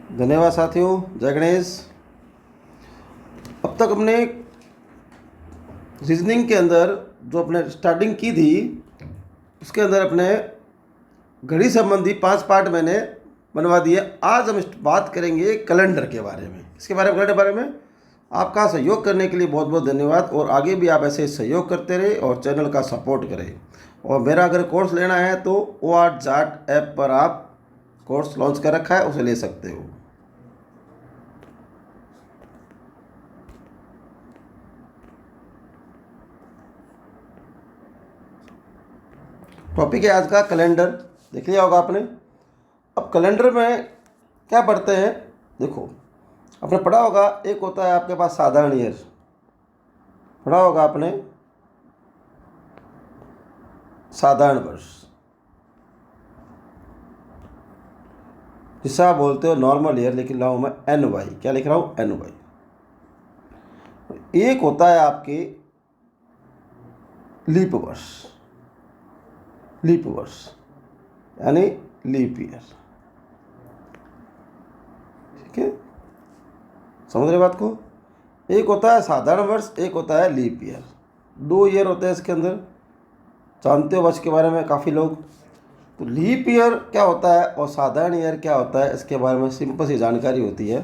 धन्यवाद साथियों। जय गणेश। अब तक हमने रीजनिंग के अंदर जो अपने स्टार्टिंग की थी उसके अंदर अपने घड़ी संबंधी 5 पार्ट मैंने बनवा दिए। आज हम बात करेंगे कैलेंडर के बारे में। इसके बारे में कैलेंडर के बारे में आपका सहयोग करने के लिए बहुत बहुत धन्यवाद। और आगे भी आप ऐसे सहयोग करते रहे और चैनल का सपोर्ट करें। और मेरा अगर कोर्स लेना है तो OR चार्ट ऐप पर आप कोर्स लॉन्च कर रखा है, उसे ले सकते हो। टॉपिक है आज का कैलेंडर। देख लिया होगा आपने। अब कैलेंडर में क्या पढ़ते हैं, देखो आपने पढ़ा होगा। एक होता है आपके पास साधारण ईयर, पढ़ा होगा आपने, साधारण वर्ष, जिसे आप बोलते हो नॉर्मल ईयर। लिख रहा हूँ मैं NY। क्या लिख रहा हूँ? NY। एक होता है आपके लीप वर्ष, लीप वर्ष यानी लीप ईयर। ठीक है, समझ रहे बात को। एक होता है साधारण वर्ष, एक होता है लीप ईयर। 2 ईयर होते हैं इसके अंदर। जानते हो वर्ष के बारे में काफ़ी लोग। तो लीप ईयर क्या होता है और साधारण ईयर क्या होता है, इसके बारे में सिंपल सी जानकारी होती है,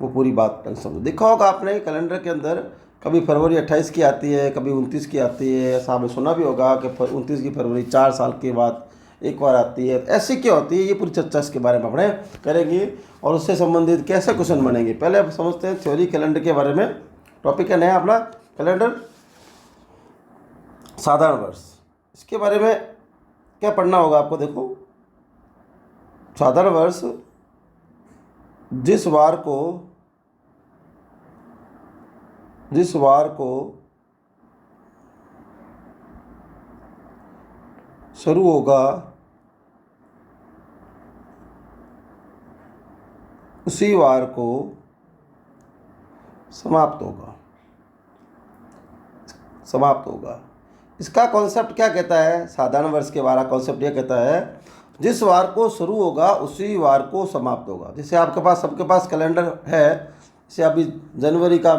वो पूरी बात समझो। देखा होगा आपने कैलेंडर के अंदर कभी फरवरी 28 की आती है, कभी 29 की आती है। ऐसा आपने सुना भी होगा कि 29 की फरवरी 4 साल के बाद एक बार आती है। ऐसी क्या होती है, ये पूरी चर्चा इसके बारे में अपने करेंगे और उससे संबंधित कैसे क्वेश्चन बनेंगे। पहले आप समझते हैं थ्योरी कैलेंडर के बारे में। टॉपिक है नया अपना कैलेंडर साधारण वर्ष। इसके बारे में क्या पढ़ना होगा आपको। देखो, साधारण वर्ष जिस वार को शुरू होगा उसी वार को समाप्त होगा। इसका कॉन्सेप्ट क्या कहता है? साधारण वर्ष के बारे में कॉन्सेप्ट ये कहता है, जिस वार को शुरू होगा उसी वार को समाप्त होगा। जैसे आपके पास, सबके पास कैलेंडर है। जैसे अभी जनवरी का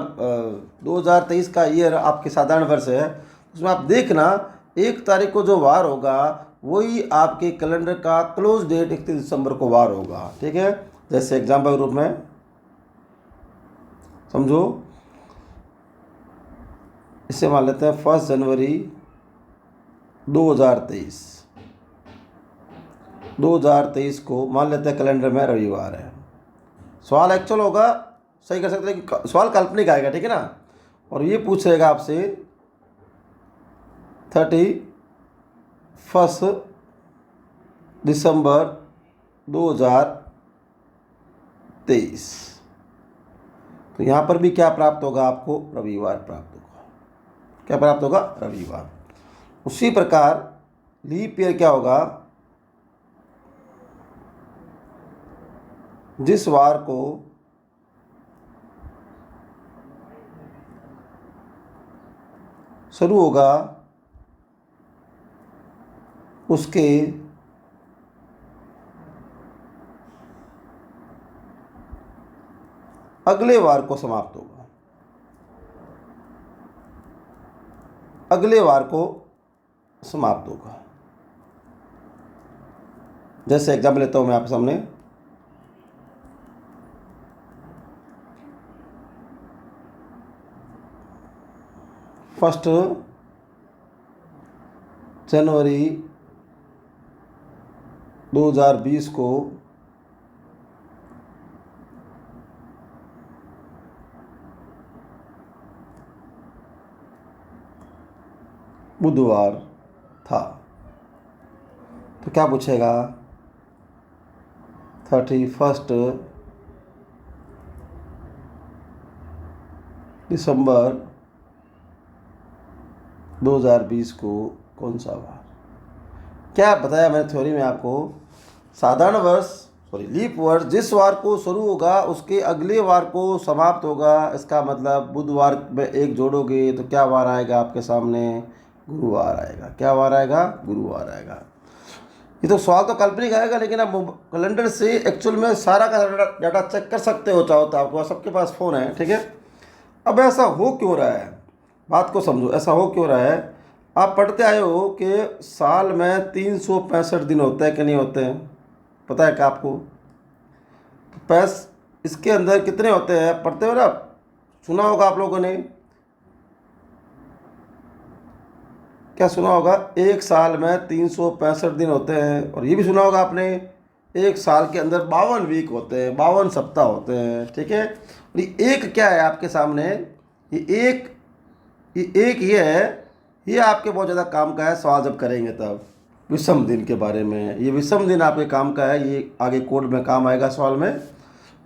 2023 का ईयर आपके साधारण वर्ष है, उसमें आप देखना 1 तारीख को जो वार होगा वही आपके कैलेंडर का क्लोज डेट 31 दिसंबर को वार होगा। ठीक है, जैसे एग्जाम्पल रूप में समझो, इससे मान लेते हैं 1 जनवरी 2023 को मान लेते हैं कैलेंडर में रविवार है। सवाल एक्चुअल होगा, सही कर सकते हैं कि सवाल काल्पनिक आएगा। ठीक है ना। और ये पूछ रहेगा आपसे 31 दिसंबर 2023। तो यहाँ पर भी क्या प्राप्त होगा आपको? रविवार प्राप्त होगा। क्या प्राप्त होगा? रविवार। उसी प्रकार लीप ईयर क्या होगा? जिस वार को शुरू होगा उसके अगले वार को समाप्त होगा। अगले वार को समाप्त होगा। जैसे एग्जाम्पल लेता हूं मैं आपके सामने। फर्स्ट जनवरी 2020 को बुधवार था। तो क्या पूछेगा? 31 दिसंबर 2020 को कौन सा वार? क्या बताया मैंने थ्योरी में आपको? साधारण वर्ष लीप वर्ष जिस वार को शुरू होगा उसके अगले वार को समाप्त होगा। इसका मतलब बुधवार में 1 जोड़ोगे तो क्या वार आएगा आपके सामने? गुरुवार आएगा। क्या वार आएगा? गुरुवार आएगा। ये तो सवाल तो काल्पनिक आएगा, लेकिन आप कैलेंडर से एक्चुअल में सारा का डाटा चेक कर सकते हो, चाहो तो आपको सबके पास फ़ोन है, ठीक है। अब ऐसा हो क्यों रहा है, बात को समझो, ऐसा हो क्यों रहा है। आप पढ़ते आए हो कि साल में 365 दिन होते हैं कि नहीं होते हैं, पता है क्या आपको? इसके अंदर कितने होते हैं पढ़ते हो ना, सुना होगा आप लोगों ने, क्या सुना होगा? एक साल में 365 दिन होते हैं। और ये भी सुना होगा आपने, एक साल के अंदर 52 वीक होते हैं, 52 सप्ताह होते हैं, ठीक है। और ये एक क्या है आपके सामने, ये है, ये आपके बहुत ज़्यादा काम का है, सवाल जब करेंगे तब विषम दिन के बारे में। ये विषम दिन आपके काम का है, ये आगे कोड में काम आएगा सवाल में।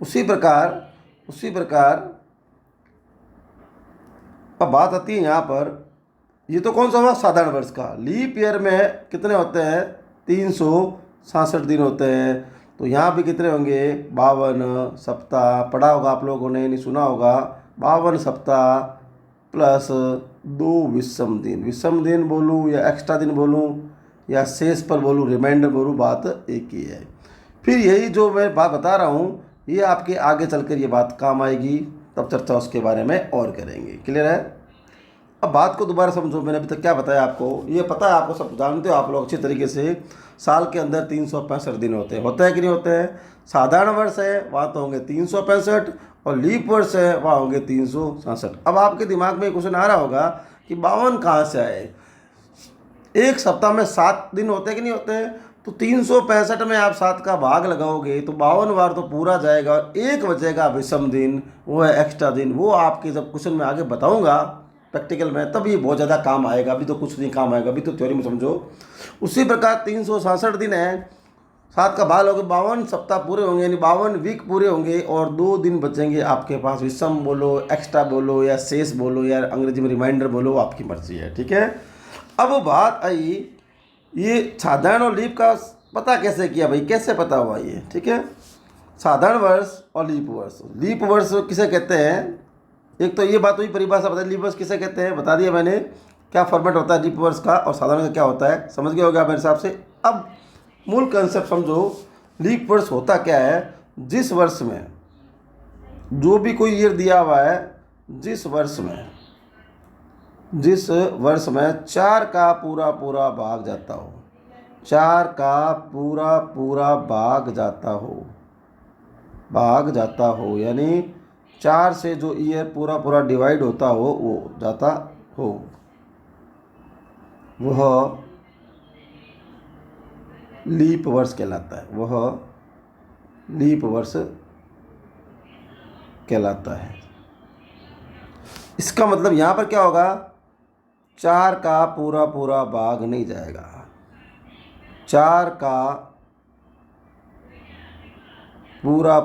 उसी प्रकार अब बात आती है यहाँ पर, ये तो कौन सा हुआ? साधारण वर्ष का। लीप ईयर में कितने होते हैं? 366 दिन होते हैं। तो यहाँ भी कितने होंगे? 52 सप्ताह। पढ़ा होगा आप लोगों ने, नहीं सुना होगा? 52 सप्ताह प्लस 2 विषम दिन। विषम दिन बोलूँ या एक्स्ट्रा दिन बोलूँ या शेष पर बोलूँ, रिमाइंडर बोलूँ, बात एक ही है। फिर यही जो मैं बात बता रहा हूँ, ये आपके आगे चलकर ये बात काम आएगी, तब चर्चा उसके बारे में और करेंगे। क्लियर है? अब बात को दोबारा समझो, मैंने अभी तक क्या बताया आपको, ये पता है आपको, सब जानते हो आप लोग अच्छी तरीके से। साल के अंदर 365 दिन होते हैं कि नहीं होते हैं? साधारण वर्ष है वहाँ तो होंगे 365, और लीप वर्ष है वहाँ होंगे 366। अब आपके दिमाग में क्वेश्चन आ रहा होगा कि 52 कहाँ से आए? एक सप्ताह में 7 दिन होते हैं कि नहीं होते हैं? तो 365 में आप 7 का भाग लगाओगे तो 52 बार तो पूरा जाएगा, और एक बचेगा विषम दिन, वो है एक्स्ट्रा दिन। वो आपके जब क्वेश्चन में आगे बताऊंगा प्रैक्टिकल में, तब ये बहुत ज़्यादा काम आएगा। अभी तो कुछ नहीं काम आएगा, अभी तो थ्योरी में समझो। उसी प्रकार 366 दिन है, 7 का भाग लोगे, 52 सप्ताह पूरे होंगे, यानी 52 वीक पूरे होंगे, और 2 दिन बचेंगे आपके पास। विषम बोलो, एक्स्ट्रा बोलो, या शेष बोलो, या अंग्रेजी में रिमाइंडर बोलो, आपकी मर्जी है, ठीक है। अब बात आई, ये साधारण और लीप का पता कैसे किया भाई, कैसे पता हुआ ये, ठीक है। साधारण वर्ष और लीप वर्ष। लीप वर्ष किसे कहते हैं? एक तो ये बात हुई, परिभाषा बता, लीप वर्ष किसे कहते हैं बता दिया मैंने, क्या फॉर्मेट होता है लीप वर्ष का और साधारण का क्या होता है, समझ गए होगा मेरे हिसाब से। अब मूल कंसेप्ट समझो, लीप वर्ष होता क्या है? जिस वर्ष में जो भी कोई ईयर दिया हुआ है, जिस वर्ष में 4 का पूरा भाग जाता हो, 4 का पूरा भाग जाता हो, यानी 4 से जो ईयर पूरा डिवाइड होता हो, वो जाता हो, वह लीप वर्ष कहलाता है। वह लीप वर्ष कहलाता है। इसका मतलब यहाँ पर क्या होगा? 4 का पूरा भाग नहीं जाएगा, 4 का पूरा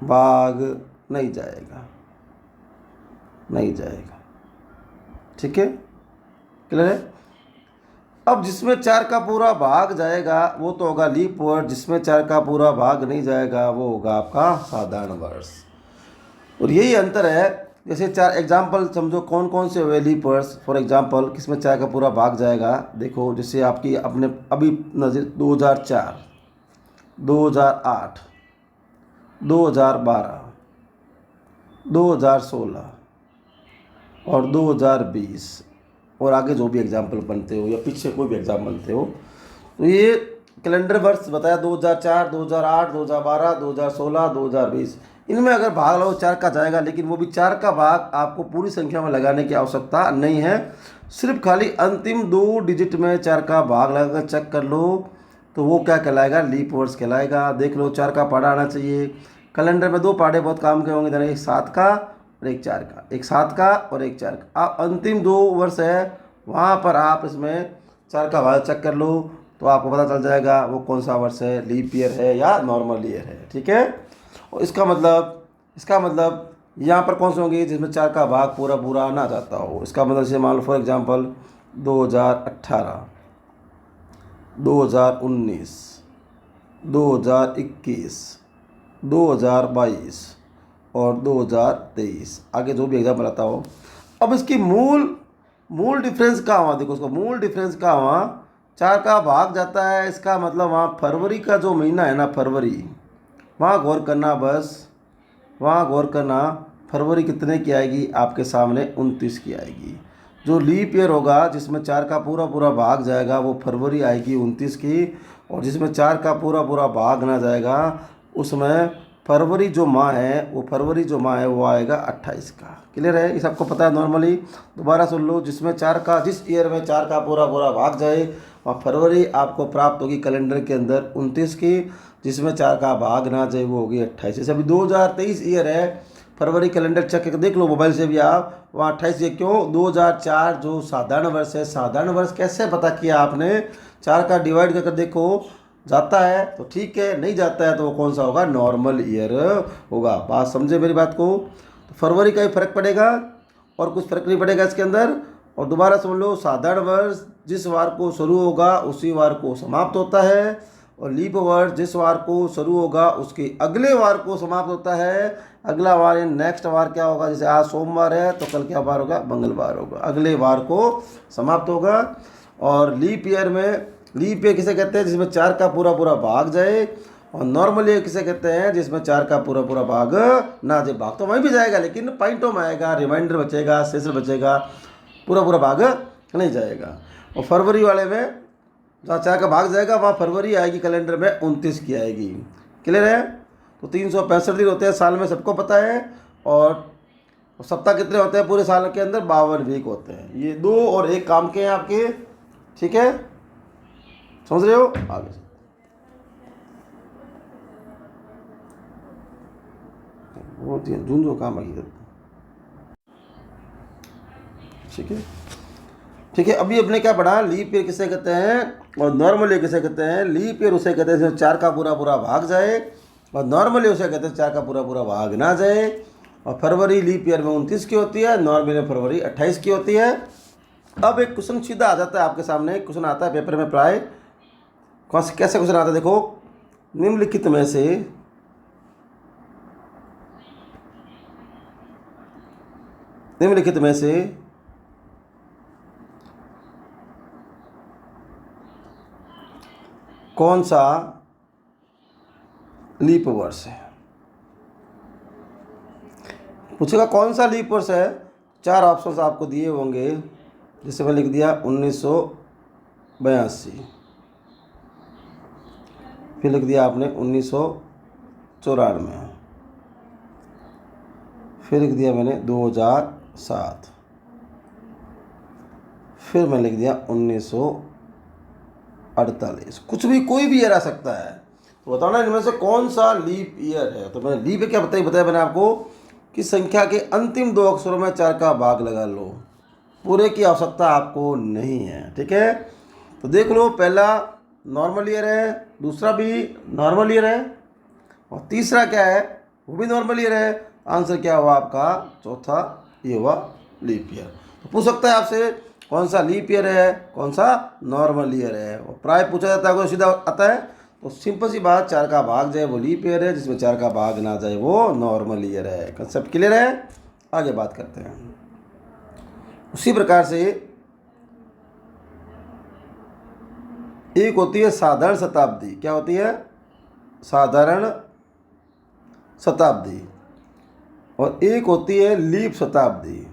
भाग नहीं जाएगा, ठीक है, क्लियर है। अब जिसमें 4 का पूरा भाग जाएगा वो तो होगा लीप वर्ष, जिसमें 4 का पूरा भाग नहीं जाएगा वो होगा आपका साधारण वर्ष। और यही अंतर है। जैसे 4 एग्जाम्पल समझो, कौन कौन से हुए लीप वर्ष फॉर एग्जाम्पल, किसमें 4 का पूरा भाग जाएगा। देखो, जैसे आपकी अपने अभी नज़र 2004, 2008, 2012, 2016 और 2020, और आगे जो भी एग्जाम्पल बनते हो या पीछे कोई भी एग्जाम बनते हो, तो ये कैलेंडर वर्ष बताया 2004, 2008, 2012, 2016, 2020। इनमें अगर भाग लो 4 का जाएगा, लेकिन वो भी 4 का भाग आपको पूरी संख्या में लगाने की आवश्यकता नहीं है। सिर्फ खाली अंतिम 2 डिजिट में 4 का भाग लगाकर चेक कर लो, तो वो क्या कहलाएगा? लीप वर्ष कहलाएगा। देख लो, 4 का पहाड़ा आना चाहिए। कैलेंडर में 2 पहाड़े बहुत काम के होंगे, एक 7 का और एक 4 का, एक 7 का और एक 4 का। आप अंतिम 2 वर्ष है, वहाँ पर आप इसमें 4 का भाग चेक कर लो, तो आपको पता चल जाएगा वो कौन सा वर्ष है, लीप ईयर है या नॉर्मल ईयर है, ठीक है। और इसका मतलब यहाँ पर कौन से होंगे जिसमें 4 का भाग पूरा ना जाता हो। इसका मतलब जैसे मान लो फॉर एग्जांपल 2018, 2019, 2021, 2022 और 2023, आगे जो भी एग्जाम्पल आता हो। अब इसकी मूल मूल डिफरेंस कहाँ हुआ, देखो उसका मूल डिफरेंस कहाँ हुआ, 4 का भाग जाता है, इसका मतलब वहाँ फरवरी का जो महीना है ना, फरवरी, वहाँ गौर करना, बस वहाँ गौर करना, फरवरी कितने की आएगी आपके सामने, 29 की आएगी। जो लीप ईयर होगा जिसमें 4 का पूरा पूरा भाग जाएगा वो फरवरी आएगी 29 की, और जिसमें 4 का पूरा पूरा भाग ना जाएगा उसमें फरवरी जो माह है वो फरवरी जो माह है वो आएगा 28 का। क्लियर है, ये सबको पता है नॉर्मली। दोबारा सुन लो, जिसमें 4 का, जिस ईयर में 4 का पूरा पूरा भाग जाए वहाँ फरवरी आपको प्राप्त होगी कैलेंडर के अंदर 29 की, जिसमें 4 का भाग ना जाए वो होगी 28। जैसे अभी 2023 ईयर है, फरवरी कैलेंडर चेक करके देख लो मोबाइल से भी आप, वहाँ 28 ये क्यों, 2004 जो साधारण वर्ष है, साधारण वर्ष कैसे पता किया आपने, 4 का डिवाइड करके देखो, जाता है तो ठीक है, नहीं जाता है तो वो कौन सा होगा, नॉर्मल ईयर होगा। बात समझे मेरी बात को, तो फरवरी का ही फर्क पड़ेगा और कुछ फर्क नहीं पड़ेगा इसके अंदर। और दोबारा सुन लो, साधारण वर्ष जिस वार को शुरू होगा उसी वार को समाप्त होता है, और लीप वर्ष जिस वार को शुरू होगा उसके अगले वार को समाप्त होता है। अगला वार या नेक्स्ट वार क्या होगा, जैसे आज सोमवार है तो कल क्या वार होगा, मंगलवार होगा, अगले वार को समाप्त होगा। और लीप ईयर में, लीप ईयर किसे कहते हैं, जिसमें 4 का पूरा पूरा भाग जाए, और नॉर्मल ईयर किसे कहते हैं, जिसमें 4 का पूरा पूरा भाग ना जाए। भाग तो वहीं भी जाएगा लेकिन पॉइंटों में आएगा, रिमाइंडर बचेगा, शेष बचेगा, पूरा पूरा भाग नहीं जाएगा। और फरवरी वाले में जहाँ 4 का भाग जाएगा वहाँ फरवरी आएगी कैलेंडर में 29 की आएगी। क्लियर है, तो 365 दिन होते हैं साल में, सबको पता है। और सप्ताह कितने होते हैं पूरे साल के अंदर, 52 वीक होते हैं। ये 2 और 1 काम के हैं आपके, ठीक है, समझ रहे हो। आगे वो जून जो काम आगे, ठीक है ठीक है। अभी अपने क्या पढ़ा, लीप ईयर किसे कहते हैं और नॉर्मल ईयर किसे कहते हैं। लीप ईयर उसे कहते हैं जिसमें 4 का पूरा पूरा भाग जाए, और नॉर्मल ईयर उसे कहते हैं 4 का पूरा पूरा भाग ना जाए। और फरवरी लीप ईयर में 29 की होती है, नॉर्मल में फरवरी 28 की होती है। अब एक क्वेश्चन सीधा आ जाता है आपके सामने, क्वेश्चन आता है पेपर में प्राय, कैसे क्वेश्चन आता है देखो, निम्नलिखित में से कौन सा लीप वर्ष है, पूछेगा कौन सा लीप वर्ष है। 4 ऑप्शंस आपको दिए होंगे, जिससे मैं लिख दिया 1982, फिर लिख दिया आपने 1994, फिर लिख दिया मैंने 2007, फिर मैं लिख दिया 1948। कुछ भी, कोई भी ईयर आ सकता है, तो बताओ ना इनमें से कौन सा लीप ईयर है। तो मैंने लीप क्या बताया मैंने आपको कि संख्या के अंतिम 2 अक्षरों में 4 का भाग लगा लो, पूरे की आवश्यकता आपको नहीं है, ठीक है। तो देख लो, पहला नॉर्मल ईयर है, दूसरा भी नॉर्मल ईयर है, और तीसरा क्या है, वो भी नॉर्मल ईयर है। आंसर क्या हुआ आपका, चौथा ये हुआ लीप ईयर। तो पूछ सकता है आपसे कौन सा लीप ईयर है, कौन सा नॉर्मल ईयर है, और प्राय पूछा जाता है, सीधा आता है। तो सिंपल सी बात, 4 का भाग जाए वो लीप ईयर है, जिसमें 4 का भाग ना जाए वो नॉर्मल ईयर है। कंसेप्ट क्लियर है, आगे बात करते हैं। उसी प्रकार से एक होती है साधारण शताब्दी, क्या होती है, साधारण शताब्दी, और एक होती है लीप शताब्दी।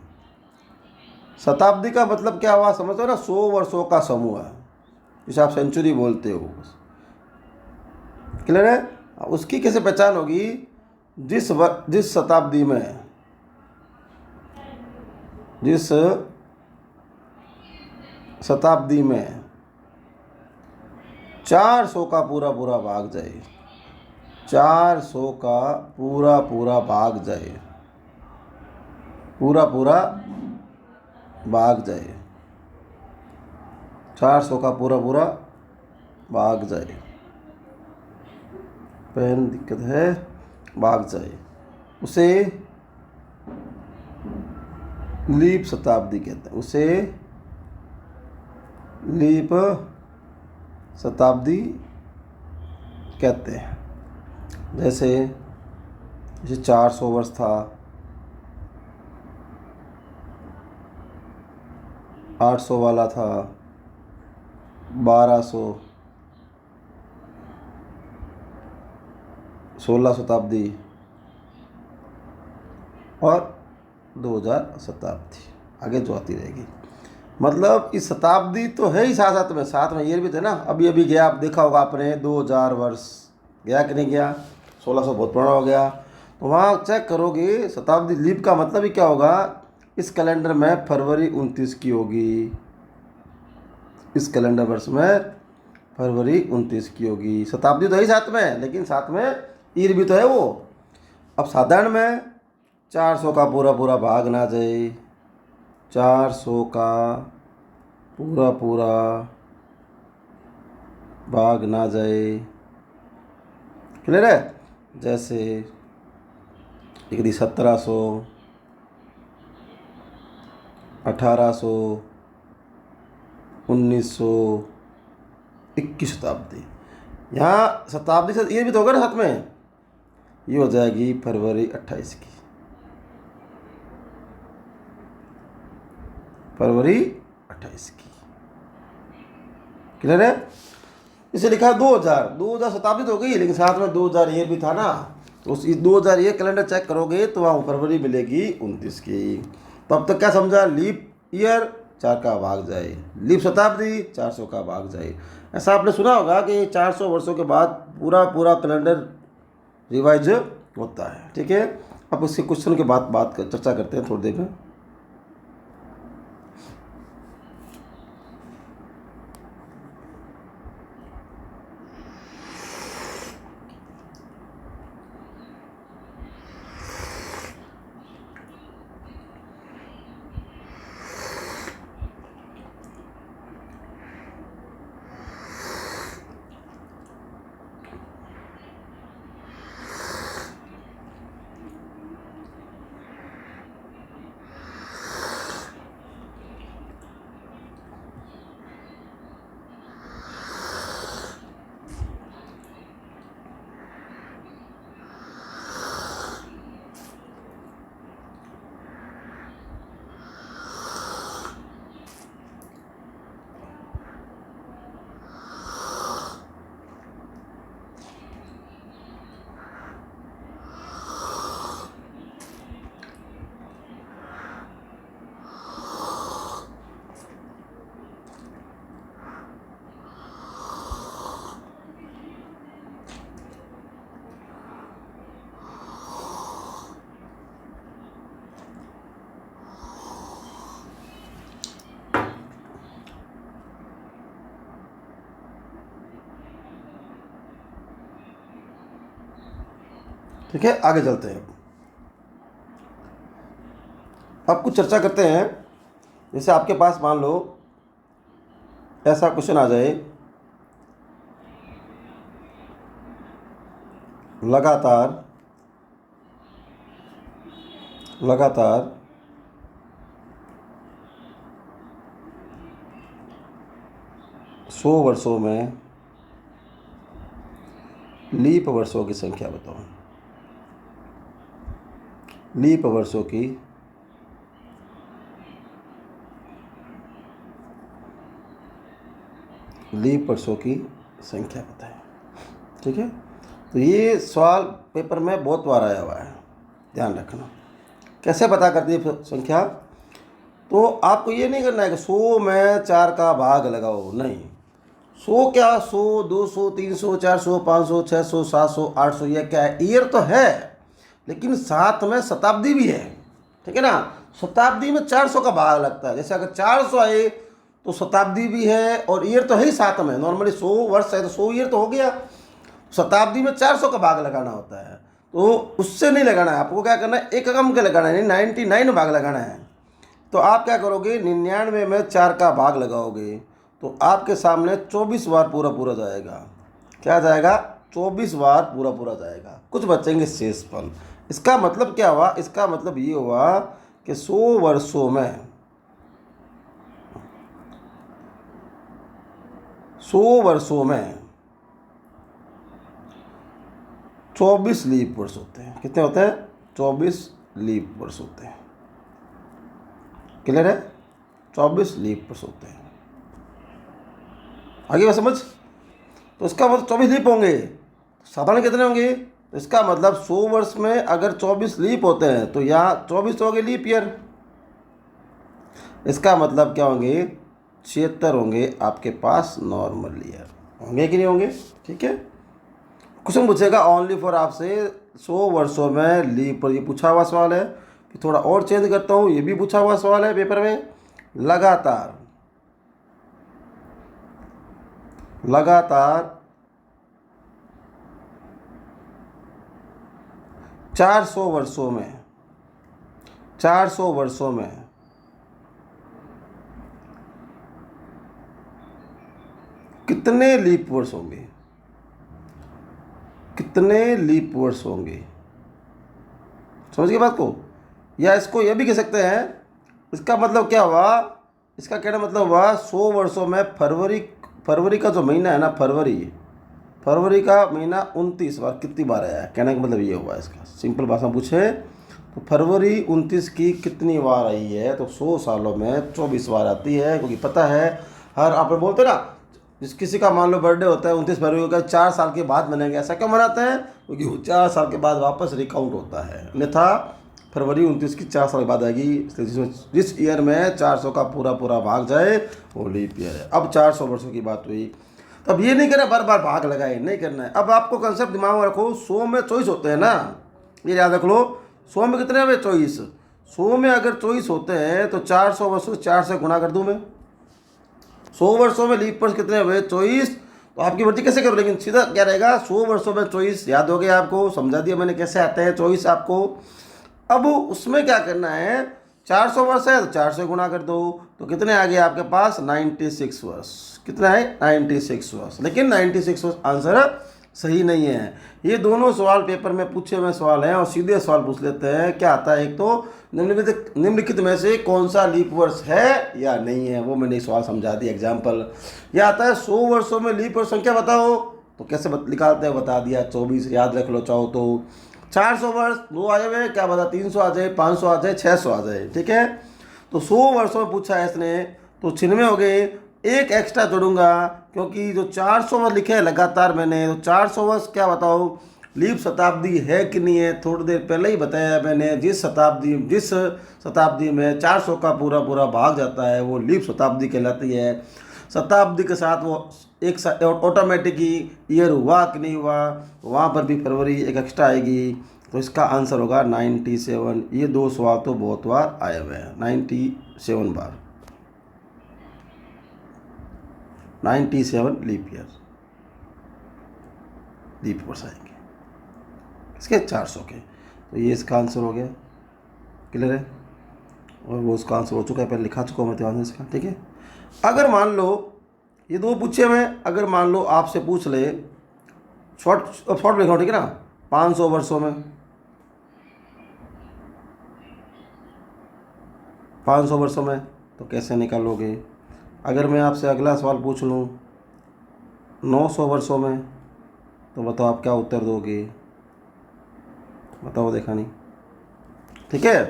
शताब्दी का मतलब क्या हुआ, समझते हो ना, 100 वर्षों का समूह है, जिसे आप सेंचुरी बोलते हो। क्लियर है, उसकी कैसे पहचान होगी, जिस शताब्दी में, जिस शताब्दी में 400 का पूरा पूरा भाग जाए, 400 का पूरा पूरा भाग जाए, पूरा पूरा भाग जाए, 400 का पूरा पूरा भाग जाए, पेन दिक्कत है, भाग जाए, उसे लीप शताब्दी कहते हैं, उसे लीप शताब्दी कहते हैं। जैसे 400 वर्ष था, 800 वाला था, 1200, 16 शताब्दी और 2000 शताब्दी, आगे जो आती रहेगी। मतलब इस शताब्दी तो है ही साथ में ईयर भी थे ना। अभी अभी गया, आप देखा होगा आपने, 2000 वर्ष गया कि नहीं गया, 1600 बहुत पुराना हो गया। तो वहाँ चेक करोगे शताब्दी लीप का मतलब ही क्या होगा, इस कैलेंडर में फरवरी 29 की होगी, इस कैलेंडर वर्ष में फरवरी 29 की होगी। शताब्दी तो है ही साथ में, लेकिन साथ में ईयर भी तो है वो। अब साधारण में 400 का पूरा पूरा भाग ना जाए, 400 का पूरा पूरा भाग ना जाए, क्लियर है। जैसे एक दी 1700, 1800, 1900, 21 शताब्दी। यहाँ शताब्दी से ये भी तो होगा ना साथ में, ये हो जाएगी फरवरी 28 की, फरवरी 28 की, क्लियर है। इसे लिखा 2000 शताब्दी तो हो गई, लेकिन साथ में 2000 ईयर भी था ना। तो उस 2000 ईयर कैलेंडर चेक करोगे तो वहाँ फरवरी मिलेगी 29 की। तो अब तक क्या समझा, लीप ईयर 4 का भाग जाए, लीप शताब्दी 400 का भाग जाए। ऐसा आपने सुना होगा कि 400 वर्षों के बाद पूरा पूरा कैलेंडर रिवाइज होता है, ठीक है। अब उसके क्वेश्चन के बाद चर्चा करते हैं थोड़ी देर में। ठीक है, आगे चलते हैं। अब कुछ चर्चा करते हैं। जैसे आपके पास मान लो ऐसा क्वेश्चन आ जाए, लगातार 100 वर्षों में लीप वर्षों की संख्या बताओ। लीप वर्षों की संख्या बताएं, ठीक है। तो ये सवाल पेपर में बहुत बार आया हुआ है, ध्यान रखना। कैसे पता करती है संख्या, तो आपको ये नहीं करना है कि 100 में 4 का भाग लगाओ, नहीं। 100 क्या, 100, 200, 300, 400, 500, 600, 700, 800, यह क्या है, ईयर तो है, लेकिन साथ में शताब्दी भी है, ठीक है ना। शताब्दी में 400 का भाग लगता है। जैसे अगर 400 आए तो शताब्दी भी है और ईयर तो है ही साथ में। नॉर्मली 100 वर्ष है तो 100 ईयर तो हो गया। शताब्दी में 400 का भाग लगाना होता है, तो उससे नहीं लगाना है आपको। क्या करना है, एक रकम के लगाना है, 99 भाग लगाना है। तो आप क्या करोगे, 99 में 4 का भाग लगाओगे तो आपके सामने 24 बार पूरा पूरा जाएगा। क्या जाएगा, 24 बार पूरा पूरा जाएगा, कुछ बचेंगे शेष पल। इसका मतलब क्या हुआ, इसका मतलब ये हुआ कि 100 वर्षों में 24 लीप वर्ष होते हैं। कितने होते हैं, 24 लीप वर्ष होते हैं, क्लियर है। 24 लीप वर्ष होते हैं। आगे बात समझ? तो इसका मतलब 24 लीप होंगे, साधारण कितने होंगे? तो इसका मतलब 100 वर्ष में अगर 24 लीप होते हैं तो यहाँ 24 हो गए लीप ईयर। इसका मतलब क्या होंगे? 76 होंगे आपके पास नॉर्मल ईयर। होंगे कि नहीं होंगे? ठीक है। क्वेश्चन पूछेगा ओनली फॉर आपसे 100 वर्षों में लीप पर, ये पूछा हुआ सवाल है। फिर थोड़ा और चेंज करता हूँ, ये भी पूछा हुआ सवाल है पेपर में। लगातार 400 वर्षों में 400 वर्षों में कितने लीप वर्ष होंगे? कितने लीप वर्ष होंगे? समझ गए बात को? या इसको यह भी कह सकते हैं, इसका मतलब क्या हुआ? इसका कहना मतलब हुआ 100 वर्षों में फरवरी का जो महीना है ना, फरवरी का महीना 29 बार कितनी बार आया है? कहने का मतलब ये हुआ इसका। सिंपल भाषा पूछे तो फरवरी 29 की कितनी बार आई है? तो 100 सालों में 24 बार आती है, क्योंकि पता है हर, आप बोलते ना, जिस किसी का मान लो बर्थडे होता है 29 फरवरी का, 4 साल के बाद मनाएंगे। ऐसा क्यों मनाते हैं? क्योंकि वो 4 साल के बाद वापस रिकाउंट होता है। अन्यथा फरवरी 29 की 4 साल के बाद आएगी, इसलिए जिस ईयर में 400 का पूरा भाग जाए वो लीप ईयर है। अब 400 वर्षों की बात हुई, तो अब ये नहीं करना बार बार भाग लगाए, नहीं करना है। अब आपको कंसेप्ट दिमाग में रखो, 100 में 24 होते हैं ना, ये याद रख लो। 100 में कितने हुए? 24। 100 में अगर 24 होते हैं तो 400 वर्षों 4 से गुणा कर दूँ मैं। 100 वर्षों में लीप वर्ष कितने हुए? 24। तो आपकी भर्ती कैसे करो? लेकिन सीधा क्या रहेगा? 100 वर्षों में 24। याद हो गया आपको? समझा दिया मैंने कैसे आते हैं 24 आपको। अब उसमें क्या करना है? 400 वर्ष है तो 4 से गुणा कर दो, तो कितने आ गए आपके पास? 96 वर्ष। कितना है? 96 वर्ष। लेकिन 96 वर्ष आंसर सही नहीं है। ये दोनों सवाल पेपर में पूछे हुए सवाल हैं, और सीधे सवाल पूछ लेते हैं। क्या आता है? एक तो निम्नलिखित में से कौन सा लीप वर्ष है या नहीं है, वो मैंने सवाल समझा दिया। एग्जाम्पल यह आता है 100 वर्षों में लीप वर्ष संख्या बताओ, तो कैसे निकालते हैं? बता दिया 24। याद रख लो चाहो तो। 400 वर्ष 2 आ जाए, क्या बता? 300 आ जाए, 500 आ जाए, 600 आ जाए। ठीक है। तो 100 वर्षों में पूछा है इसने, तो 96 हो गए। एक एक्स्ट्रा जोड़ूंगा, क्योंकि जो 400 वर्ष लिखे हैं लगातार मैंने, तो 400 वर्ष क्या बताओ लीप शताब्दी है कि नहीं है? थोड़ी देर पहले ही बताया मैंने। जिस शताब्दी में 400 का पूरा भाग जाता है वो लीप शताब्दी कहलाती है। शताब्दी के साथ वो एक ऑटोमेटिक ही ईयर हुआ कि नहीं हुआ, वहाँ पर भी फरवरी एक एक्स्ट्रा आएगी। तो इसका आंसर होगा 97। ये दो सवाल तो बहुत बार आए हुए हैं, 97 बार। 97 लीप वर्ष आएंगे इसके 400 के। तो ये इसका आंसर हो गया। क्लियर है? और वो उसका आंसर हो चुका है, पहले लिखा चुका हूँ मैं ध्यान से इसका। ठीक है। अगर मान लो ये दो पूछे हुए, अगर मान लो आपसे पूछ ले शॉर्ट लिखा, ठीक है ना, 500 वर्षों में, 500 वर्षों में, तो कैसे निकालोगे? अगर मैं आपसे अगला सवाल पूछ लूँ 900 वर्षों में, तो बताओ आप क्या उत्तर दोगे? बताओ, देखा नहीं। ठीक है।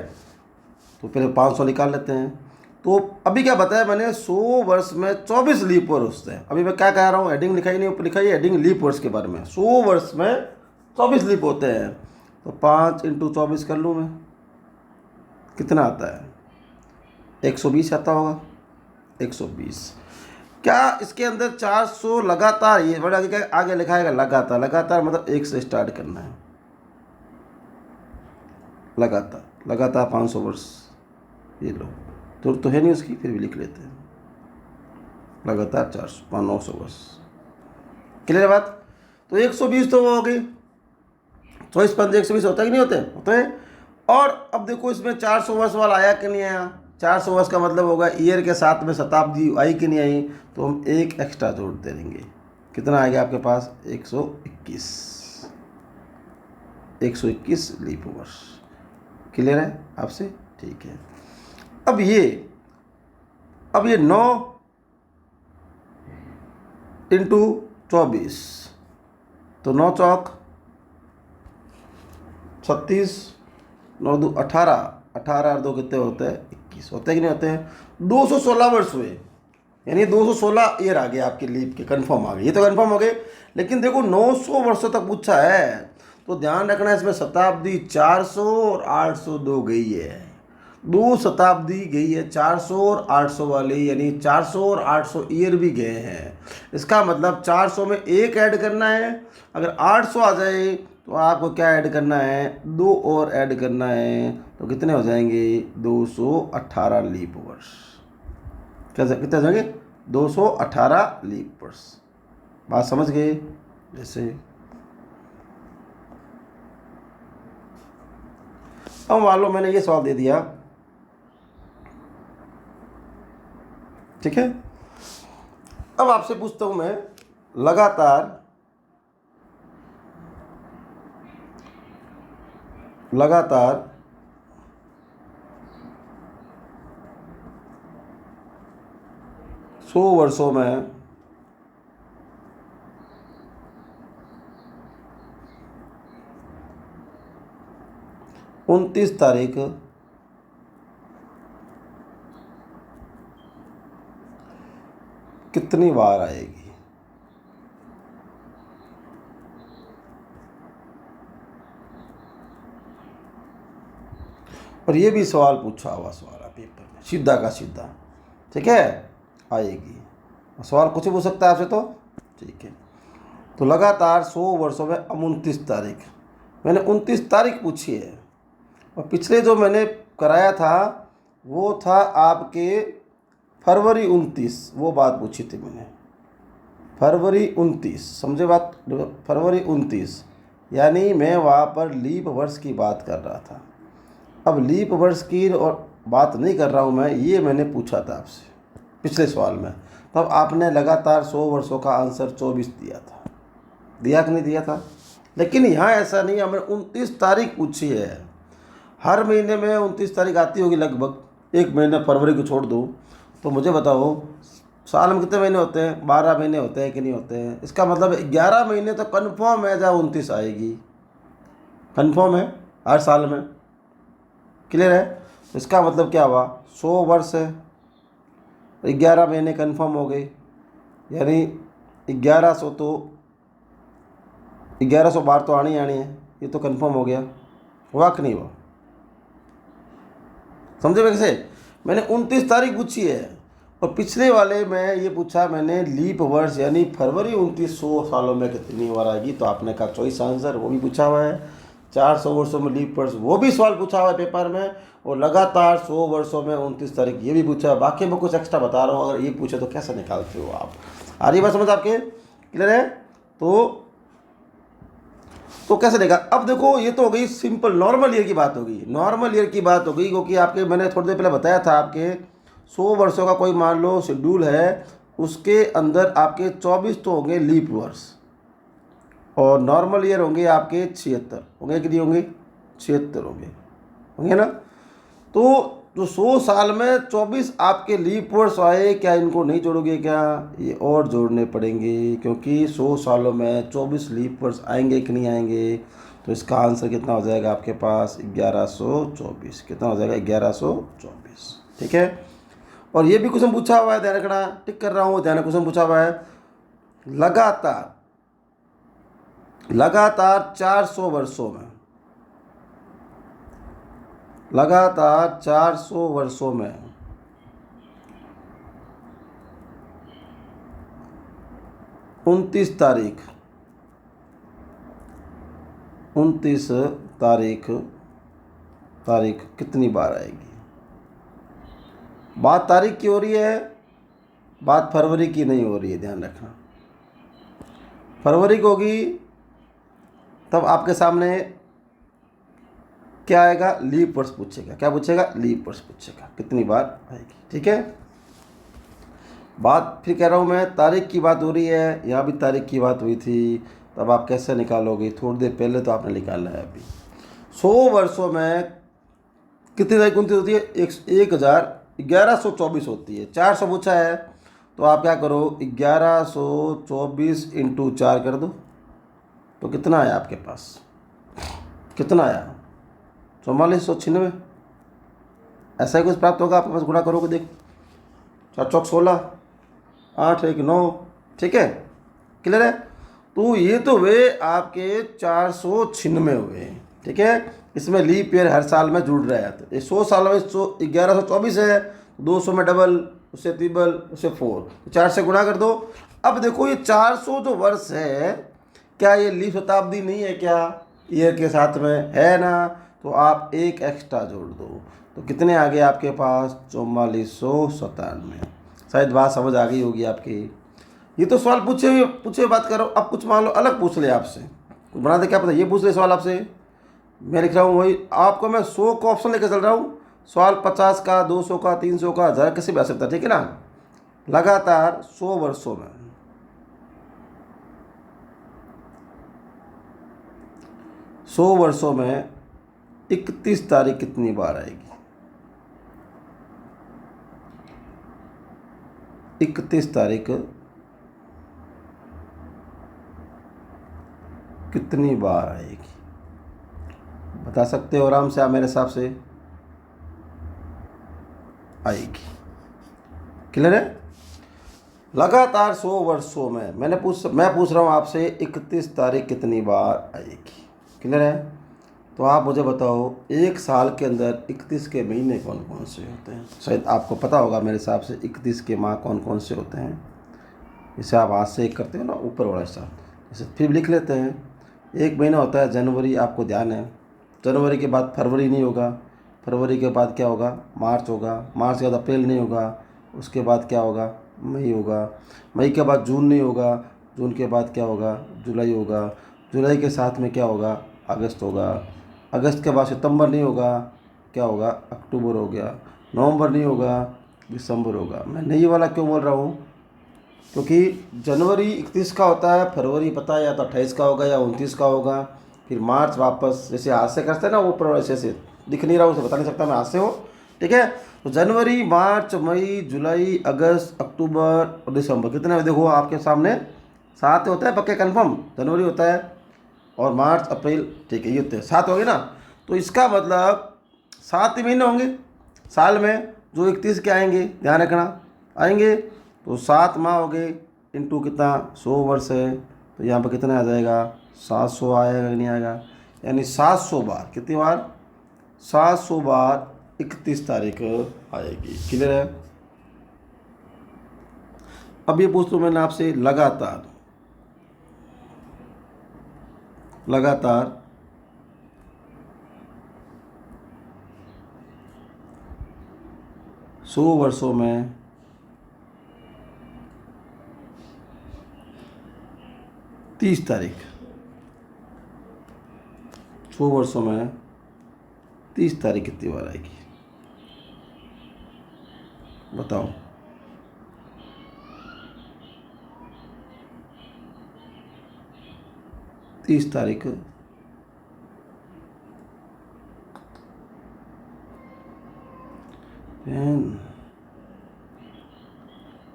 तो पहले 500 निकाल लेते हैं। तो अभी क्या बताया मैंने? 100 वर्ष में 24 लीप वर्ष होते हैं। अभी मैं क्या कह रहा हूँ? हेडिंग लिखाई नहीं, ऊपर लिखा है हेडिंग लीप वर्ष के बारे में। 100 वर्ष में 24 लीप होते हैं, तो 5 × 24 कर लूँ मैं, कितना आता है? 120 आता होगा। 120। क्या इसके अंदर 400 लगातार, ये बड़ा आगे लिखा है लगातार मतलब 1 से स्टार्ट करना है। लगातार 500 वर्ष। ये लो, तो है नहीं उसकी, फिर भी लिख लेते हैं लगातार 900 वर्ष। क्लियर है बात? तो 120 तो वो हो गई। 24 × 5 120 होता है कि नहीं होते हैं? और अब देखो इसमें 400 वर्ष वाला आया कि नहीं आया? 400 वर्ष का मतलब होगा ईयर के साथ में शताब्दी आई कि नहीं आई, तो हम एक एक्स्ट्रा जोड़ दे देंगे। कितना आएगा आपके पास? 121 लीप वर्ष। क्लियर है आपसे? ठीक है। अब ये 9 × 24, तो 9 × 36, 9 × 2 = 18, 18 और 2 कितने होते हैं? 21 होते कि नहीं होते हैं? 216 वर्ष हुए, यानी 216 ईयर आ गए आपके लीप के, कंफर्म आ गए, ये तो कंफर्म हो गए। लेकिन देखो 900 वर्षों तक पूछा है, तो ध्यान रखना इसमें शताब्दी 400 और 802 गई है, 2 शताब्दी गई है 400 और 800 वाली, यानी 400 और 800 ईयर भी गए हैं। इसका मतलब 400 में एक ऐड करना है, अगर 800 आ जाए तो आपको क्या ऐड करना है? 2 और ऐड करना है, तो कितने हो जाएंगे? 218 लीप वर्ष। कैसे कितने हो जाएंगे? 218 लीप वर्ष। बात समझ गए? जैसे अब मान लो मैंने ये सवाल दे दिया, ठीक है। अब आपसे पूछता हूं मैं, लगातार 100 वर्षों में 29 तारीख कितनी बार आएगी? और ये भी सवाल पूछा हुआ सवाल है पेपर में, सीधा का सीधा, ठीक है, आएगी। सवाल कुछ भी पूछ सकता है आपसे, तो ठीक है। तो लगातार 100 वर्षों में 29 तारीख, मैंने 29 तारीख पूछी है, और पिछले जो मैंने कराया था वो था आपके फरवरी 29, वो बात पूछी थी मैंने, फरवरी 29, समझे बात? फरवरी 29, यानी मैं वहाँ पर लीप वर्ष की बात कर रहा था। अब लीप वर्ष की और बात नहीं कर रहा हूँ मैं, ये मैंने पूछा था आपसे पिछले सवाल में, तब आपने लगातार 100 वर्षों का आंसर 24 दिया था, दिया कि नहीं दिया था? लेकिन यहाँ ऐसा नहीं, हमने 29 तारीख पूछी है। हर महीने में 29 तारीख आती होगी लगभग, एक महीने फरवरी को छोड़ दो, तो मुझे बताओ साल में कितने महीने होते हैं? 12 महीने होते हैं कि नहीं होते हैं? इसका मतलब 11 महीने तो कन्फर्म है जहाँ 29 आएगी, कन्फर्म है हर साल में, क्लियर है? तो इसका मतलब क्या हुआ? 100 वर्ष है, 11 महीने कन्फर्म हो गए, यानी 1100, तो 1100 बार तो आनी है, ये तो कन्फर्म हो गया, हुआ कि नहीं हुआ? समझे मैं कैसे? मैंने 29 तारीख पूछी है, और पिछले वाले में ये पूछा मैंने लीप वर्ष, यानी फरवरी 29 100 सालों में कितनी बार आएगी, तो आपने कहा चॉइस आंसर, वो भी पूछा हुआ है। 400 वर्षों में लीप वर्ष, वो भी सवाल पूछा हुआ है पेपर में, और लगातार 100 वर्षों में 29 तारीख, ये भी पूछा है। बाकी मैं कुछ एक्स्ट्रा बता रहा हूँ, अगर ये पूछे तो कैसे निकालते हो आप? आ रही बात समझ आपके? क्लियर है? तो कैसे देगा? अब देखो ये तो हो गई सिंपल नॉर्मल ईयर की बात होगी, नॉर्मल ईयर की बात हो गई, क्योंकि आपके मैंने थोड़ी देर पहले बताया था, आपके 100 वर्षों का कोई मान लो शेड्यूल है, उसके अंदर आपके 24 तो होंगे लीप वर्ष, और नॉर्मल ईयर होंगे आपके 76 होंगे, कितनी होंगे? 76 होंगे ना? तो जो 100 साल में 24 आपके लीप वर्ष आए, क्या इनको नहीं जोड़ोगे क्या? ये और जोड़ने पड़ेंगे, क्योंकि 100 सालों में 24 लीप वर्ष आएंगे कि नहीं आएंगे? तो इसका आंसर कितना हो जाएगा आपके पास? 1124। कितना हो जाएगा? 1124, ठीक है। और ये भी क्वेश्चन पूछा हुआ है, ध्यान रखना, टिक कर रहा हूँ, ध्यान, क्वेश्चन पूछा हुआ है, लगातार 400 वर्षों में, लगातार 400 वर्षों में 29 तारीख, 29 तारीख कितनी बार आएगी? बात तारीख की हो रही है, बात फरवरी की नहीं हो रही है, ध्यान रखना। फरवरी की होगी तब आपके सामने क्या आएगा? लीप वर्ष पूछेगा। क्या पूछेगा? लीप वर्ष पूछेगा, कितनी बार आएगी, ठीक है। बात फिर कह रहा हूँ मैं, तारीख की बात हो रही है, यहाँ भी तारीख की बात हुई थी, तब आप कैसे निकालोगे? थोड़ी देर पहले तो आपने निकाला है। अभी 100 वर्षों में कितनी तारीख 29 होती है? 1124 होती है। 400 पूछा है, तो आप क्या करो? 1124 × 4 कर दो, तो कितना आया आपके पास? कितना आया? 4496, ऐसा ही कुछ प्राप्त होगा आपके पास, गुणा करोगे देखो, 4 चौक 16, 8 1 9, ठीक है, क्लियर है। तो ये तो वे आपके 496 हुए, ठीक है। इसमें लीप ईयर हर साल में जुड़ रहा है, तो ये 100 साल में 1124 है, 200 में डबल, उससे ट्रिपल, उससे 4, तो 4 से गुणा कर दो। अब देखो ये 400 जो वर्ष है, क्या ये लीप शताब्दी नहीं है क्या, ईयर के साथ में है ना, तो आप एक एक्स्ट्रा जोड़ दो, तो कितने आ गए आपके पास, 4497। शायद बात समझ आ गई होगी आपकी। ये तो सवाल पूछे बात करो। अब कुछ मान लो अलग पूछ ले आपसे, कुछ बना दे, क्या पता ये पूछ ले सवाल आपसे, मैं लिख रहा हूँ वही आपको, मैं 100 का ऑप्शन लेकर चल रहा हूँ। सवाल 50 का, 200 का, 300 का, 1000 किसी भी आ सकता है, ठीक है ना। लगातार 100 वर्षों में 100 वर्षों में 31 तारीख कितनी बार आएगी, 31 तारीख कितनी बार आएगी, बता सकते हो आराम से आप मेरे हिसाब से, आएगी, क्लियर है। लगातार 100 वर्षों में मैं पूछ रहा हूँ आपसे 31 तारीख कितनी बार आएगी, क्लियर है। तो आप मुझे बताओ एक साल के अंदर 31 के महीने कौन कौन से होते हैं, शायद आपको पता होगा मेरे हिसाब से 31 के माह कौन कौन से होते हैं। इसे आप हाथ से एक करते हो ना ऊपर वाला हिस्सा, इसे फिर लिख लेते हैं। एक महीना होता है जनवरी, आपको ध्यान है, जनवरी के बाद फरवरी नहीं होगा, फरवरी के बाद क्या होगा, मार्च होगा, मार्च के बाद अप्रैल नहीं होगा, उसके बाद क्या होगा, मई होगा, मई के बाद जून नहीं होगा, जून के बाद क्या होगा, जुलाई होगा, जुलाई के साथ में क्या होगा, अगस्त होगा, अगस्त के बाद सितंबर नहीं होगा, क्या होगा, अक्टूबर हो गया, नवंबर नहीं होगा, दिसंबर होगा। मैं नहीं वाला क्यों बोल रहा हूँ, क्योंकि जनवरी 31 का होता है, फरवरी पता है या तो 28 का होगा या 29 का होगा, फिर मार्च वापस, जैसे हाथ से करते हैं ना ऊपर वैसे से, दिख नहीं रहा उसे बता नहीं सकता मैं हाथ से हो, ठीक है। तो जनवरी, मार्च, मई, जुलाई, अगस्त, अक्टूबर और दिसंबर, कितने देखो आपके सामने, 7 होता है पक्के कन्फर्म, जनवरी होता है और मार्च, अप्रैल, ठीक है, ये होते हैं 7 होंगे ना। तो इसका मतलब 7 ही महीने होंगे साल में, जो 31 के आएंगे, ध्यान रखना आएंगे। तो 7 माह हो गए, इंटू कितना, 100 वर्ष है, तो यहाँ पर कितना आ जाएगा, 700 आएगा कि नहीं आएगा, यानी 700 बार, कितनी बार, 700 बार 31 तारीख आएगी, क्लियर है। अब ये पूछ लूँ मैंने आपसे, लगातार 100 वर्षों में 30 तारीख, 100 वर्षों में 30 तारीख कितनी बार आएगी, बताओ। तीस तारीख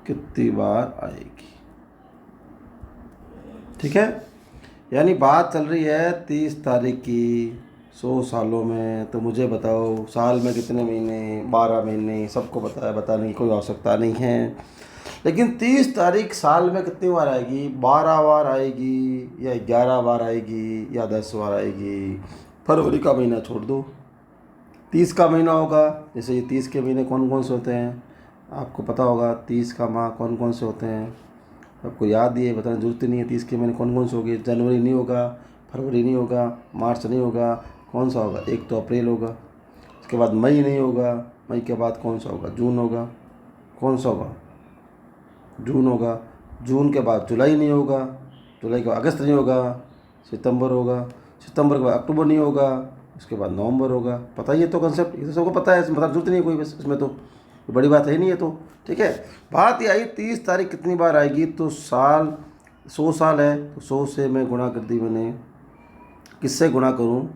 कितनी बार आएगी, ठीक है। यानी बात चल रही है 30 तारीख की, 100 सालों में, तो मुझे बताओ साल में कितने महीने, 12 महीने, सबको पता है, बताने की कोई आवश्यकता नहीं है। लेकिन 30 तारीख साल में कितनी बार आएगी, 12 बार आएगी या 11 बार आएगी या 10 बार आएगी। फरवरी का महीना छोड़ दो, 30 का महीना होगा, जैसे ये 30 के महीने कौन कौन से होते हैं आपको पता होगा, 30 का माह कौन कौन से होते हैं आपको याद ही है, बताने जरूरत ही नहीं है। 30 के महीने कौन कौन से होंगे, जनवरी नहीं होगा, फरवरी नहीं होगा, मार्च नहीं होगा, कौन सा होगा, एक तो अप्रैल होगा, उसके बाद मई नहीं होगा, मई के बाद कौन सा होगा, जून होगा, कौन सा होगा, जून होगा, जून के बाद जुलाई नहीं होगा, जुलाई के बाद अगस्त नहीं होगा, सितंबर होगा, सितंबर के बाद अक्टूबर नहीं होगा, उसके बाद नवंबर होगा। पता ही है तो कंसेप्ट, ये तो सबको पता है, इसमें बताने जरूरत नहीं है कोई, बस इसमें तो बड़ी बात है नहीं है, तो ठीक है। बात ये आई 30 तारीख कितनी बार आएगी, तो साल 100 साल है, तो 100 से मैं गुणा कर दी मैंने, किससे गुणा करूँ,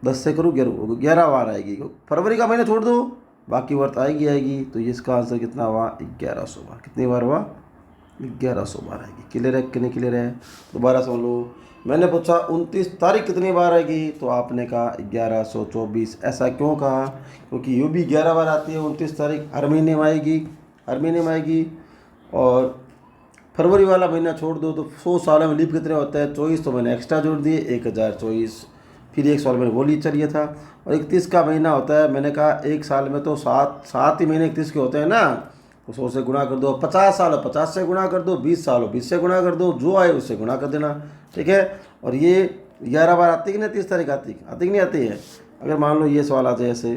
10 से करूँ, 11 बार आएगी। फरवरी का महीना छोड़ दो, बाकी वर्त आएगी, तो ये इसका आंसर कितना हुआ, 1100 बार। कितनी बार हुआ, 1100 बार आएगी। क्लियर है कि नहीं क्लियर है, दोबारा समझ लो। मैंने पूछा 29 तारीख कितनी बार आएगी, तो आपने कहा 1124। ऐसा क्यों कहा? क्योंकि यूँ भी 11 बार आती है 29 तारीख, हर महीने में आएगी, हर महीने में आएगी। और फरवरी वाला महीना छोड़ दो तो 100 सालों में लीप कितने होते हैं? 24। तो मैंने एक्स्ट्रा जोड़ दिए 1024। फिर एक साल मैंने वो लीप चलिए था। और 31 का महीना होता है, मैंने कहा एक साल में तो सात ही महीने 31 के होते हैं ना, तो 100 से गुणा कर दो। 50 साल हो 50 से गुणा कर दो, 20 साल हो 20 से गुणा कर दो, जो आए उससे गुणा कर देना, ठीक है। और ये 11 बार आती कि नहीं? 30 तारीख आती कि नहीं आती है? अगर मान लो ये सवाल आ जाए ऐसे,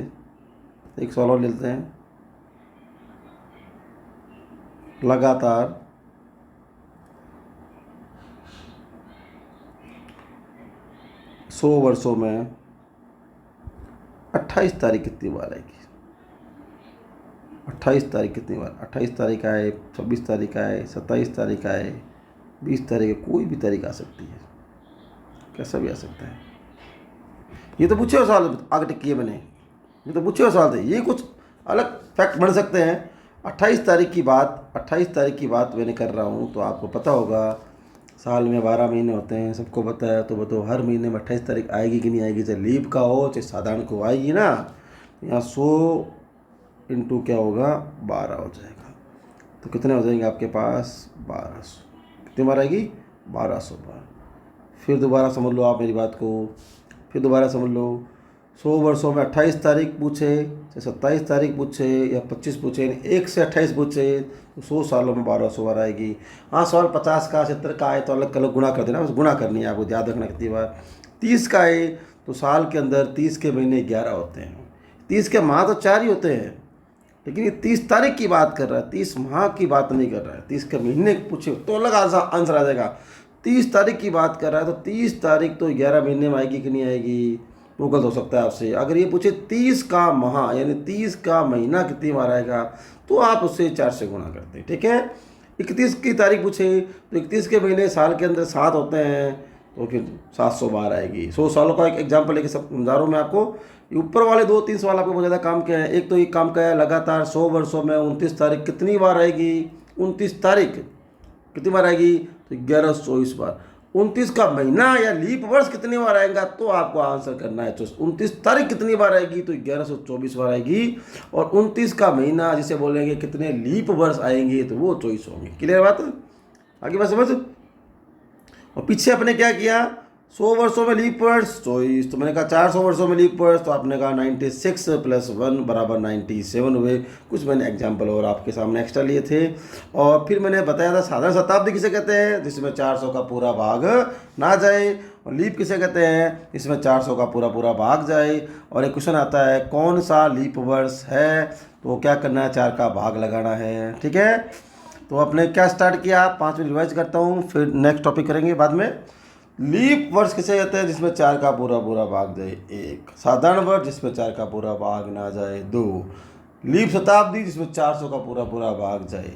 एक सवाल और लेते हैं। लगातार 100 वर्षों में 28 तारीख कितनी बार आएगी? 28 तारीख कितनी बार? 28 तारीख आए, 26 तारीख आए, 27 तारीख आए, 20 तारीख, कोई भी तारीख आ सकती है, कैसा भी आ सकता है। ये तो पूछे हुए सवाल आगे टिक किए मैंने, ये तो पूछे हुए सवाल थे, ये कुछ अलग फैक्ट बन सकते हैं। 28 तारीख की बात मैंने कर रहा हूँ, तो आपको पता होगा साल में 12 महीने होते हैं, सबको पता है। तो बताओ हर महीने में 28 तारीख आएगी कि नहीं आएगी? चाहे लीप का हो चाहे साधारण को, आएगी ना। यहाँ 100 इंटू क्या होगा? 12 हो जाएगा। तो कितने हो जाएंगे आपके पास? 1200। कितनी बार आएगी? 1200 बार। फिर दोबारा समझ लो आप मेरी बात को, फिर दोबारा समझ लो। 100 वर्षों में 28 तारीख पूछे, चाहे 27 तारीख पूछे या 25 पूछे, 1 से 28 पूछे, तो 100 सालों में 1200 बार आएगी। हाँ, सवाल 50 का 70 का आए तो अलग अलग गुणा कर देना, बस गुणा करनी है आपको, याद रखना कितनी बार। 30 का आए तो साल के अंदर 30 के महीने 11 होते हैं, 30 के माह तो 4 ही होते हैं, लेकिन ये 30 तारीख की बात कर रहा है, 30 माह की बात नहीं कर रहा है। 30 के महीने पूछे तो अलग आंसर आ जाएगा। 30 तारीख की बात कर रहा है, तो 30 तारीख तो 11 महीने में आएगी कि नहीं आएगी? वो गलत हो सकता है आपसे। अगर ये पूछे 30 का माह यानी 30 का महीना कितनी बार आएगा, तो आप उससे 4 से गुणा करते हैं, ठीक है। 31 की तारीख पूछे तो 31 के महीने साल के अंदर 7 होते हैं, तो फिर 700 बार आएगी। 100 सालों का एक एग्जाम्पल लेके समझा रहा हूँ मैं आपको। ऊपर वाले 2-3 सवाल आपको बहुत ज़्यादा काम किया है। एक तो ये काम किया है लगातार 100 वर्षों में 29 तारीख कितनी बार आएगी? 29 तारीख कितनी बार आएगी? तो 1124 बार। 29 का महीना या लीप वर्ष कितनी बार आएगा, तो आपको आंसर करना है। तो 29 तारीख कितनी बार आएगी? तो 1124 बार आएगी। और 29 का महीना जिसे बोलेंगे कितने लीप वर्ष आएंगे, तो वो 24 होंगे। क्लियर बात? आगे बात समझ। और पीछे आपने क्या किया? 100 वर्षों में लीप वर्ष 24, तो मैंने कहा 400 वर्षों में लीप वर्ष, तो आपने कहा 96 + 1 बराबर 97 हुए। कुछ मैंने एग्जाम्पल और आपके सामने एक्स्ट्रा लिए थे। और फिर मैंने बताया था साधारण शताब्दी किसे कहते हैं? जिसमें 400 का पूरा भाग ना जाए। और लीप किसे कहते हैं? इसमें 400 का पूरा भाग जाए। और एक क्वेश्चन आता है कौन सा लीप वर्ष है, तो क्या करना है? 4 का भाग लगाना है, ठीक है। तो आपने क्या स्टार्ट किया? 5 मिनट रिवाइज करता हूँ, फिर नेक्स्ट टॉपिक करेंगे बाद में। लीप वर्ष किसे कहते हैं? जिसमें 4 का पूरा भाग जाए 1। साधारण वर्ष जिसमें 4 का पूरा भाग ना जाए 2। लीप शताब्दी जिसमें 400 का पूरा भाग जाए,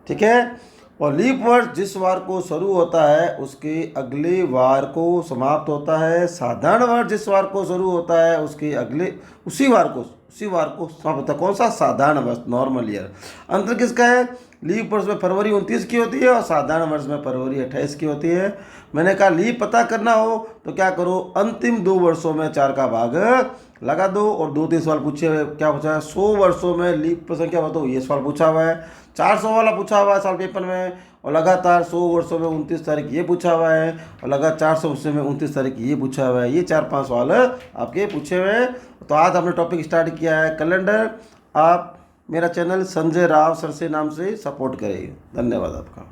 ठीक है। और लीप वर्ष जिस वार को शुरू होता है उसके अगले वार को समाप्त होता है। साधारण वर्ष जिस वार को शुरू होता है उसके अगले उसी वार को समाप्त होता है। कौन सा? साधारण वर्ष, नॉर्मल ईयर। अंतर किसका है? लीप वर्ष में फरवरी 29 की होती है और साधारण वर्ष में फरवरी 28 की होती है। मैंने कहा लीप पता करना हो तो क्या करो? अंतिम 2 वर्षों में 4 का भाग लगा दो। और 2-3 सवाल पूछे हुए, क्या पूछा है? 100 वर्षों में लीप संख्या बताओ, ये सवाल पूछा हुआ है। 400 वाला पूछा हुआ है साल पेपर में। और लगातार 100 वर्षों में 29 तारीख ये पूछा हुआ है। और लगातार 400 वर्षों में 29 तारीख ये पूछा हुआ है। ये 4-5 सवाल आपके पूछे हुए हैं। तो आज हमने टॉपिक स्टार्ट किया है कैलेंडर। आप मेरा चैनल संजय राव सर से नाम से सपोर्ट करेंगे। धन्यवाद आपका।